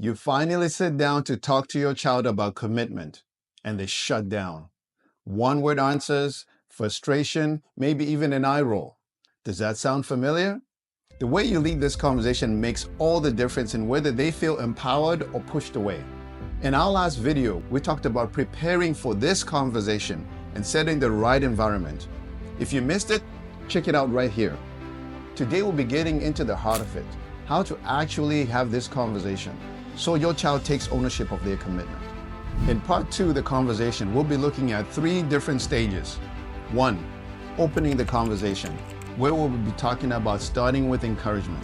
You finally sit down to talk to your child about commitment, and they shut down. One-word answers, frustration, maybe even an eye roll. Does that sound familiar? The way you lead this conversation makes all the difference in whether they feel empowered or pushed away. In our last video, we talked about preparing for this conversation and setting the right environment. If you missed it, check it out right here. Today we'll be getting into the heart of it, how to actually have this conversation so your child takes ownership of their commitment. In part 2 of the conversation, we'll be looking at 3 different stages. 1. Opening the conversation, where we'll be talking about starting with encouragement.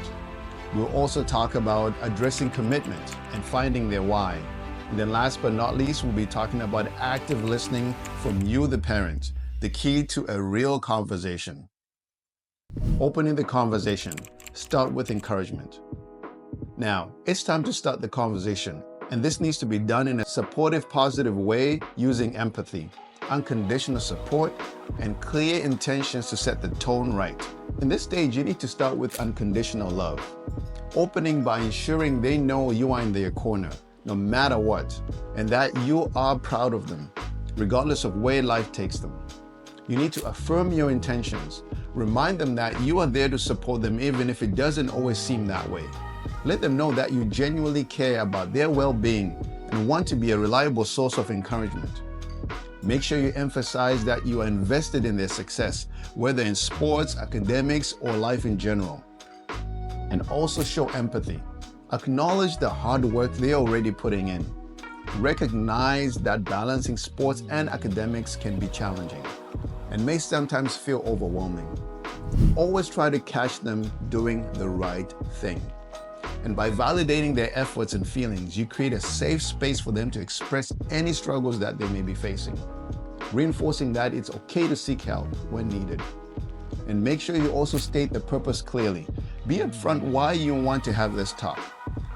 We'll also talk about addressing commitment and finding their why. And then last but not least, we'll be talking about active listening from you, the parent, the key to a real conversation. Opening the conversation, start with encouragement. Now, it's time to start the conversation, and this needs to be done in a supportive, positive way using empathy, unconditional support, and clear intentions to set the tone right. In this stage, you need to start with unconditional love, opening by ensuring they know you are in their corner, no matter what, and that you are proud of them, regardless of where life takes them. You need to affirm your intentions, remind them that you are there to support them even if it doesn't always seem that way. Let them know that you genuinely care about their well-being and want to be a reliable source of encouragement. Make sure you emphasize that you are invested in their success, whether in sports, academics, or life in general. And also show empathy. Acknowledge the hard work they're already putting in. Recognize that balancing sports and academics can be challenging and may sometimes feel overwhelming. Always try to catch them doing the right thing. And by validating their efforts and feelings, you create a safe space for them to express any struggles that they may be facing, reinforcing that it's okay to seek help when needed. And make sure you also state the purpose clearly. Be upfront why you want to have this talk.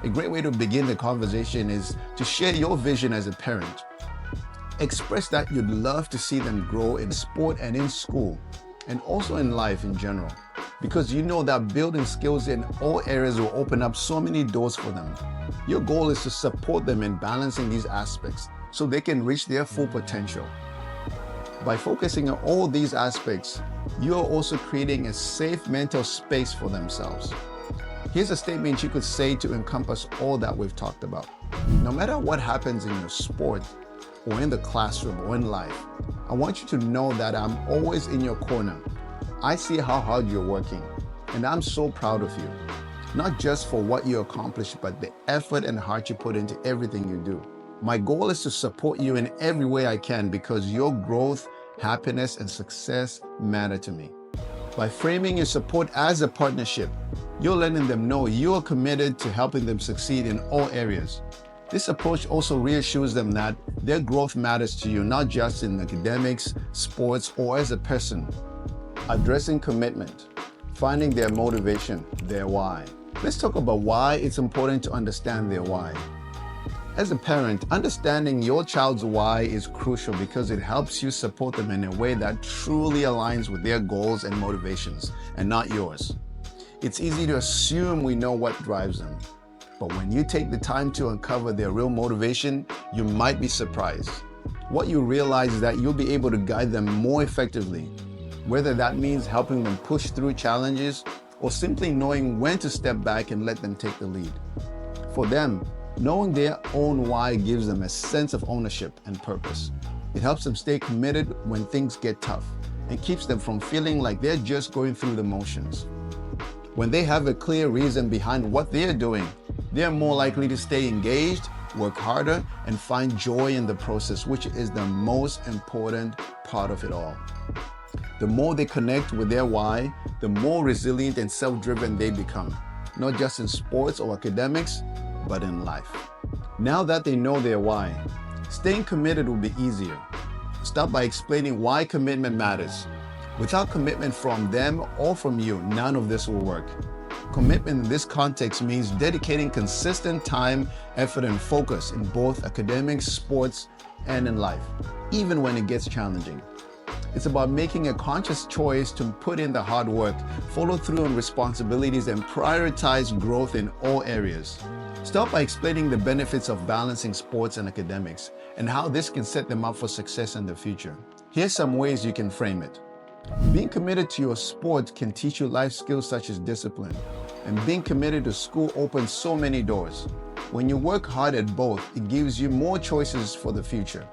A great way to begin the conversation is to share your vision as a parent. Express that you'd love to see them grow in sport and in school, and also in life in general, because you know that building skills in all areas will open up so many doors for them. Your goal is to support them in balancing these aspects so they can reach their full potential. By focusing on all these aspects, you are also creating a safe mental space for themselves. Here's a statement you could say to encompass all that we've talked about. No matter what happens in your sport, or in the classroom, or in life, I want you to know that I'm always in your corner. I see how hard you're working, and I'm so proud of you. Not just for what you accomplished, but the effort and heart you put into everything you do. My goal is to support you in every way I can because your growth, happiness, and success matter to me. By framing your support as a partnership, you're letting them know you are committed to helping them succeed in all areas. This approach also reassures them that their growth matters to you, not just in academics, sports, or as a person. Addressing commitment, finding their motivation, their why. Let's talk about why it's important to understand their why. As a parent, understanding your child's why is crucial because it helps you support them in a way that truly aligns with their goals and motivations, and not yours. It's easy to assume we know what drives them, but when you take the time to uncover their real motivation, you might be surprised. What you realize is that you'll be able to guide them more effectively, whether that means helping them push through challenges or simply knowing when to step back and let them take the lead. For them, knowing their own why gives them a sense of ownership and purpose. It helps them stay committed when things get tough and keeps them from feeling like they're just going through the motions. When they have a clear reason behind what they're doing, they're more likely to stay engaged, work harder, and find joy in the process, which is the most important part of it all. The more they connect with their why, the more resilient and self-driven they become, not just in sports or academics, but in life. Now that they know their why, staying committed will be easier. Start by explaining why commitment matters. Without commitment from them or from you, none of this will work. Commitment in this context means dedicating consistent time, effort, and focus in both academics, sports, and in life, even when it gets challenging. It's about making a conscious choice to put in the hard work, follow through on responsibilities, and prioritize growth in all areas. Start by explaining the benefits of balancing sports and academics and how this can set them up for success in the future. Here's some ways you can frame it. Being committed to your sport can teach you life skills such as discipline, and being committed to school opens so many doors. When you work hard at both, it gives you more choices for the future.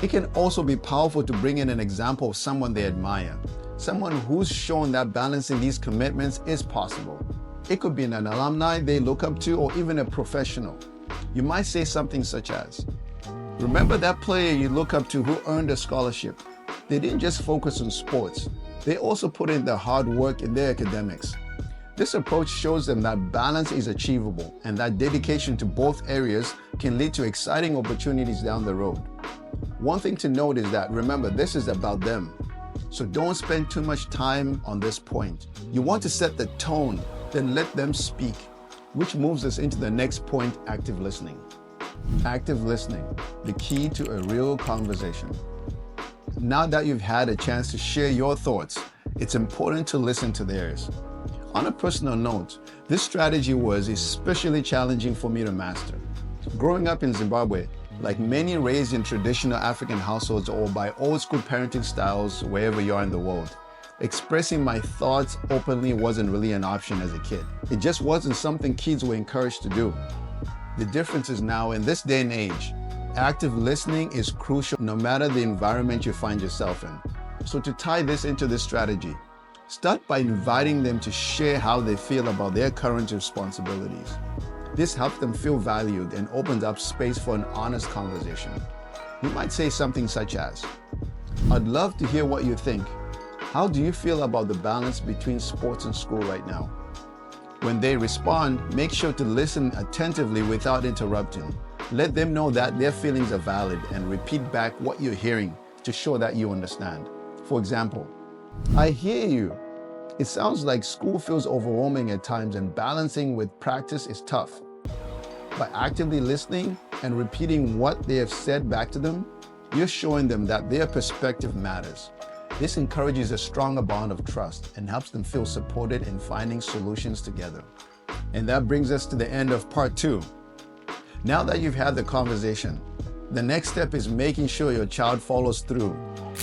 It can also be powerful to bring in an example of someone they admire, someone who's shown that balancing these commitments is possible. It could be an alumni they look up to, or even a professional. You might say something such as, "Remember that player you look up to who earned a scholarship? They didn't just focus on sports, they also put in the hard work in their academics." This approach shows them that balance is achievable and that dedication to both areas can lead to exciting opportunities down the road. One thing to note is that, remember, this is about them. So don't spend too much time on this point. You want to set the tone, then let them speak, which moves us into the next point, active listening. Active listening, the key to a real conversation. Now that you've had a chance to share your thoughts, it's important to listen to theirs. On a personal note, this strategy was especially challenging for me to master. Growing up in Zimbabwe, like many raised in traditional African households or by old school parenting styles wherever you are in the world, expressing my thoughts openly wasn't really an option as a kid. It just wasn't something kids were encouraged to do. The difference is now, in this day and age, active listening is crucial no matter the environment you find yourself in. So to tie this into this strategy, start by inviting them to share how they feel about their current responsibilities. This helps them feel valued and opens up space for an honest conversation. You might say something such as, "I'd love to hear what you think. How do you feel about the balance between sports and school right now?" When they respond, make sure to listen attentively without interrupting. Let them know that their feelings are valid and repeat back what you're hearing to show that you understand. For example, "I hear you. It sounds like school feels overwhelming at times and balancing with practice is tough." By actively listening and repeating what they have said back to them, you're showing them that their perspective matters. This encourages a stronger bond of trust and helps them feel supported in finding solutions together. And that brings us to the end of part 2. Now that you've had the conversation, the next step is making sure your child follows through.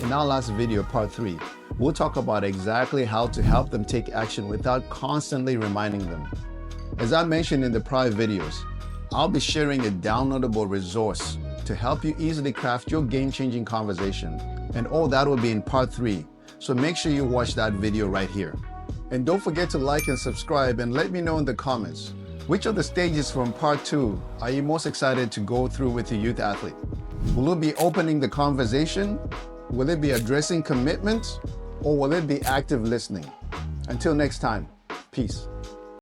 In our last video, part 3, we'll talk about exactly how to help them take action without constantly reminding them. As I mentioned in the prior videos, I'll be sharing a downloadable resource to help you easily craft your game-changing conversation, and all that will be in part 3, so make sure you watch that video right here. And don't forget to like and subscribe, and let me know in the comments, which of the stages from part 2 are you most excited to go through with your youth athlete? Will it be opening the conversation? Will it be addressing commitment? Or will it be active listening? Until next time, peace.